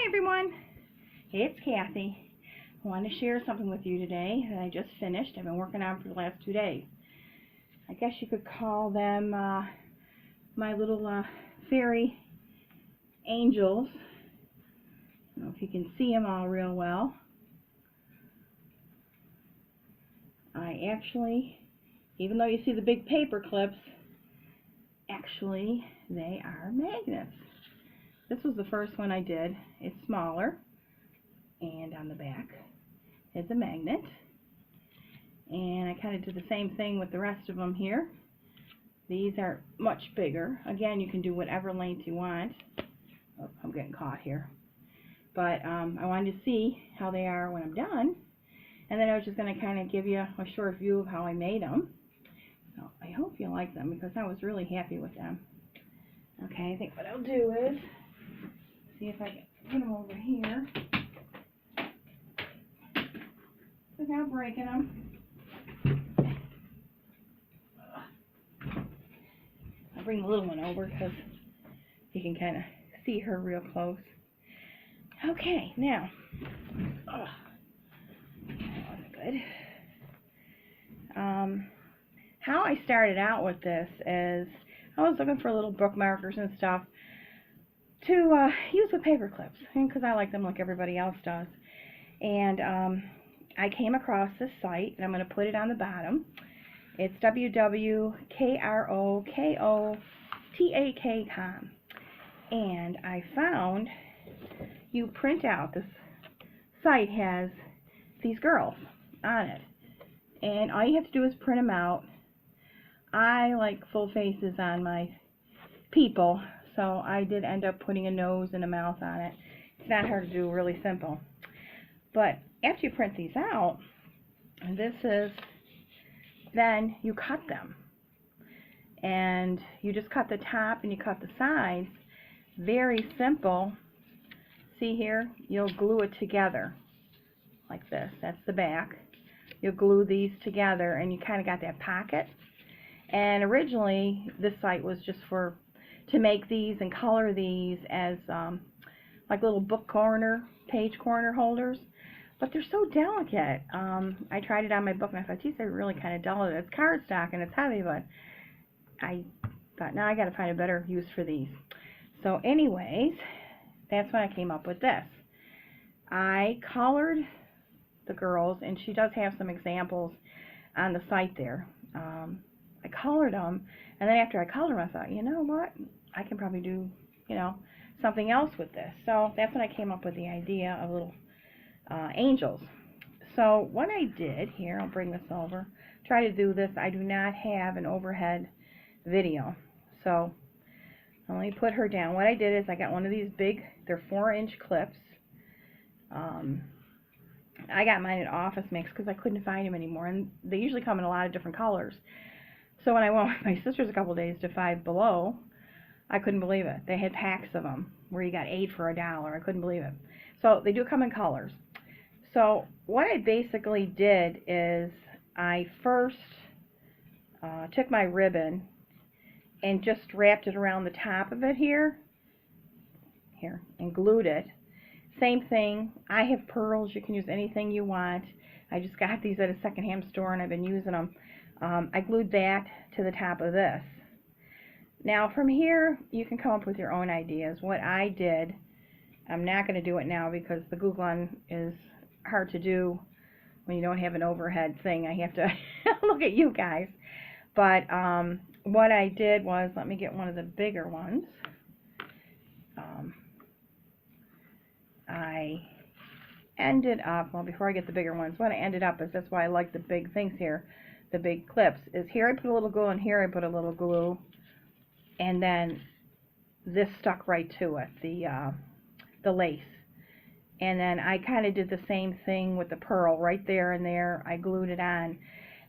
everyone. Hey, it's Kathy. I want to share something with you today that I just finished. I've been working on for the last 2 days. I guess you could call them my little fairy angels. I don't know if you can see them all real well. I actually, even though you see the big paper clips, actually they are magnets. This was the first one I did. It's smaller, and on the back is a magnet. And I kind of did the same thing with the rest of them here. These are much bigger. Again, you can do whatever length you want. Oh, I'm getting caught here. But I wanted to see how they are when I'm done. And then I was just going to kind of give you a short view of how I made them. So I hope you like them because I was really happy with them. Okay, I think what I'll do is see if I can put them over here without breaking them. I'll bring the little one over because you can kind of see her real close. Okay, now, that wasn't good. How I started out with this is I was looking for little bookmarkers and stuff to use with paper clips, because I like them like everybody else does. And I came across this site, and I'm going to put it on the bottom. It's www.krokota.com. And I found you print out, this site has these girls on it. And all you have to do is print them out. I like full faces on my people, so I did end up putting a nose and a mouth on it. It's not hard to do, really simple. But after you print these out, then you cut them. And you just cut the top and you cut the sides. Very simple. See here? You'll glue it together like this. That's the back. You'll glue these together and you kind of got that pocket. And originally this site was just to make these and color these as like little book corner, page corner holders. But they're so delicate. I tried it on my book and I thought, geez, they're really kind of delicate. It's cardstock and it's heavy, but I thought, now I got to find a better use for these. So anyways, that's when I came up with this. I colored the girls, and she does have some examples on the site there. I colored them, and then after I colored them, I thought, you know what? I can probably do, something else with this. So that's when I came up with the idea of little angels. So what I did here, I'll bring this over, try to do this. I do not have an overhead video, so let me put her down. What I did is I got one of these big, they're 4-inch clips. I got mine at Office Mix because I couldn't find them anymore, and they usually come in a lot of different colors. So when I went with my sisters a couple days to Five Below, I couldn't believe it. They had packs of them where you got 8 for $1. I couldn't believe it. So they do come in colors. So what I basically did is I first took my ribbon and just wrapped it around the top of it here, and glued it. Same thing, I have pearls, you can use anything you want. I just got these at a secondhand store and I've been using them. I glued that to the top of this. Now from here, you can come up with your own ideas. What I did, I'm not going to do it now because the glue gun is hard to do when you don't have an overhead thing. I have to look at you guys. But what I did was, let me get one of the bigger ones. I ended up, well, before I get the bigger ones, what I ended up is, that's why I like the big things here, the big clips, is here I put a little glue and here I put a little glue, and then this stuck right to it, the lace. And then I kind of did the same thing with the pearl right there and there. I glued it on.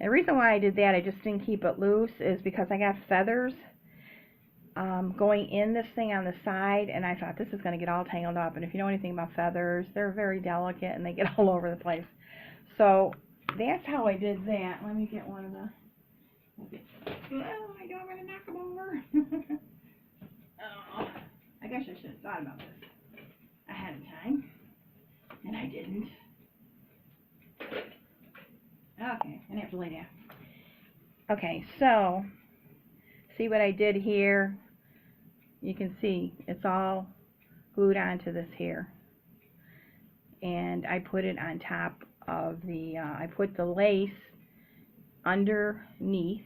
And the reason why I did that, I just didn't keep it loose, is because I got feathers going in this thing on the side, and I thought this is going to get all tangled up. And if you know anything about feathers, they're very delicate and they get all over the place. So that's how I did that. Let me get one of the... Oh my God, I'm going to knock them over. Oh, I guess I should have thought about this ahead of time. the light at? Okay, so see what I did here? You can see it's all glued onto this here. And I put it on top of the, I put the lace underneath,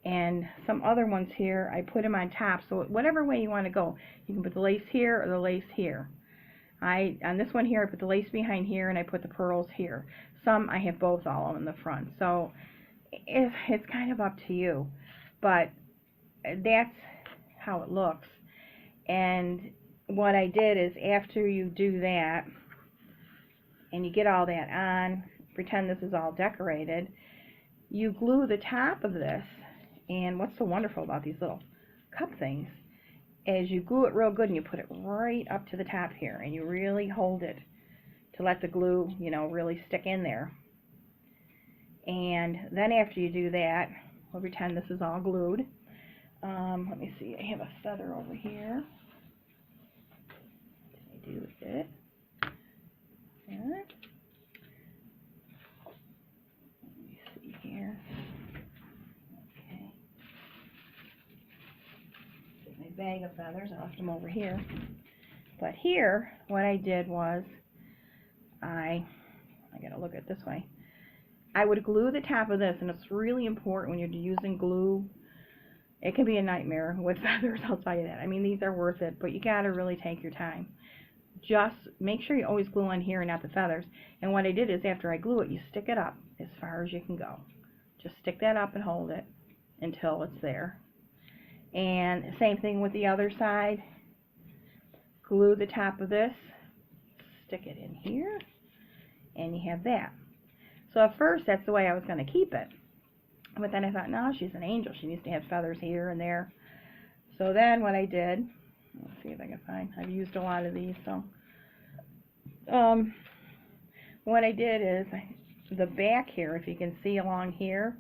and some other ones here, I put them on top. So whatever way you want to go, you can put the lace here or the lace here. On this one here, I put the lace behind here, and I put the pearls here. Some, I have both all in the front. So it's kind of up to you. But that's how it looks. And what I did is, after you do that, and you get all that on, pretend this is all decorated, you glue the top of this. And what's so wonderful about these little cup things is you glue it real good, and you put it right up to the top here, and you really hold it to let the glue, you know, really stick in there. And then after you do that, we'll pretend this is all glued. Let me see, I have a feather over here. What did I do with it? Yeah. Let me see here. Okay. Get my bag of feathers. I left them over here. But here, what I did was, I gotta look at it this way. I would glue the top of this, and it's really important when you're using glue. It can be a nightmare with feathers, I'll tell you that. I mean, these are worth it, but you gotta really take your time. Just make sure you always glue on here and not the feathers. And what I did is, after I glue it, you stick it up as far as you can go. Just stick that up and hold it until it's there. And same thing with the other side. Glue the top of this, stick it in here, and you have that. So at first, that's the way I was going to keep it. But then I thought, no, she's an angel. She needs to have feathers here and there. So then what I did, let's see if I can find, I've used a lot of these, so. What I did is, the back here, if you can see along here,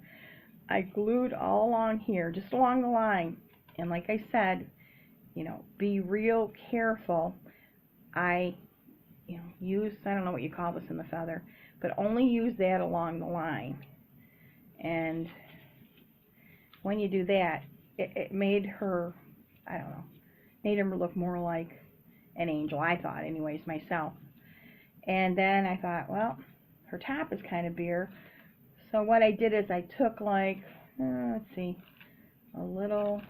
I glued all along here, just along the line. And like I said, you know, be real careful. I use, I don't know what you call this in the feather, but only use that along the line. And when you do that, it made her, I don't know, made her look more like an angel, I thought anyways, myself. And then I thought, well, her top is kind of bare. So what I did is I took, like, let's see, a little,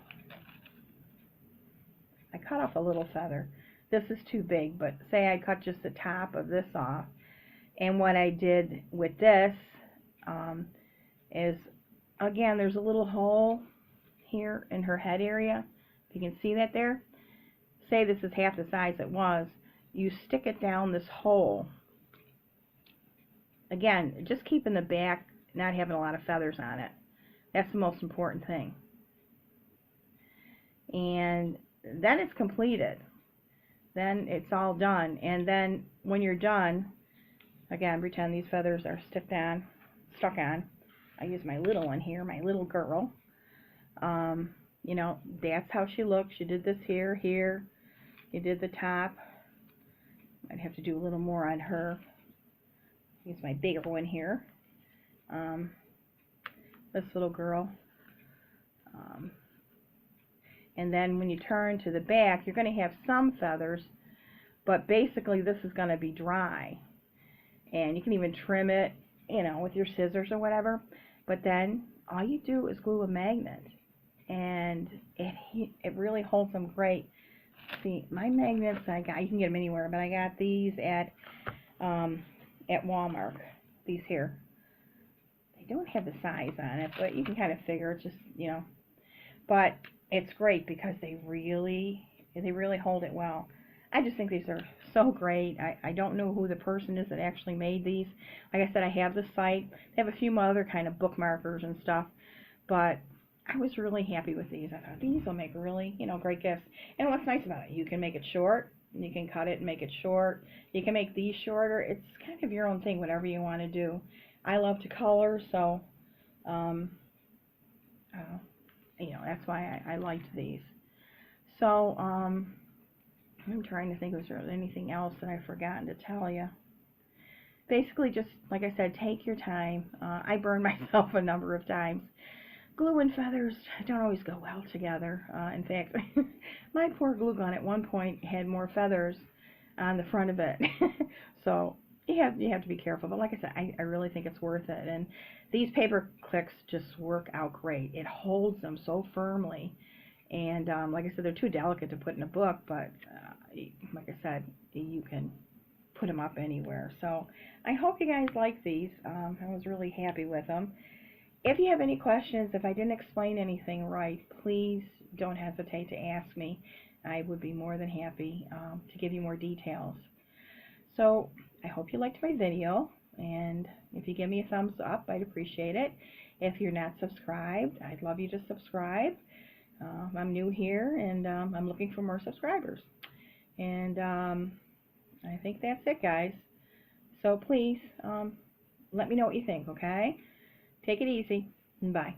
I cut off a little feather. This is too big, but say I cut just the top of this off. And what I did with this is, again, there's a little hole here in her head area. If you can see that there. Say this is half the size it was. You stick it down this hole. Again, just keeping the back, not having a lot of feathers on it. That's the most important thing. And then it's completed. Then it's all done. And then when you're done, again, pretend these feathers are stuck on. I use my little one here, my little girl. You know, that's how she looks. You did this here, here. You did the top. I'd have to do a little more on her. Use my bigger one here. This little girl. And then when you turn to the back, you're going to have some feathers, but basically this is going to be dry. And you can even trim it, you know, with your scissors or whatever. But then all you do is glue a magnet, and it really holds them great. See, my magnets, you can get them anywhere, but I got these at Walmart. These here. They don't have the size on it, but you can kind of figure it's just, you know. But it's great because they really hold it well. I just think these are so great. I don't know who the person is that actually made these. Like I said, I have the site. They have a few other kind of bookmarkers and stuff, but I was really happy with these. I thought these will make really, you know, great gifts. And what's nice about it, you can make it short. You can cut it and make it short. You can make these shorter. It's kind of your own thing, whatever you want to do. I love to color, so you know, that's why I liked these. So I'm trying to think, was there anything else that I've forgotten to tell you? basically just, like I said, take your time. I burned myself a number of times. Glue and feathers don't always go well together. In fact, my poor glue gun at one point had more feathers on the front of it. So you have to be careful. But like I said, I really think it's worth it. And these paper clicks just work out great. It holds them so firmly. And like I said, they're too delicate to put in a book, but like I said, you can put them up anywhere. So I hope you guys like these. I was really happy with them. If you have any questions, if I didn't explain anything right, please don't hesitate to ask me. I would be more than happy to give you more details. So I hope you liked my video, and if you give me a thumbs up, I'd appreciate it. If you're not subscribed, I'd love you to subscribe. I'm new here, and I'm looking for more subscribers. And I think that's it, guys. So please let me know what you think, okay? Take it easy. Bye.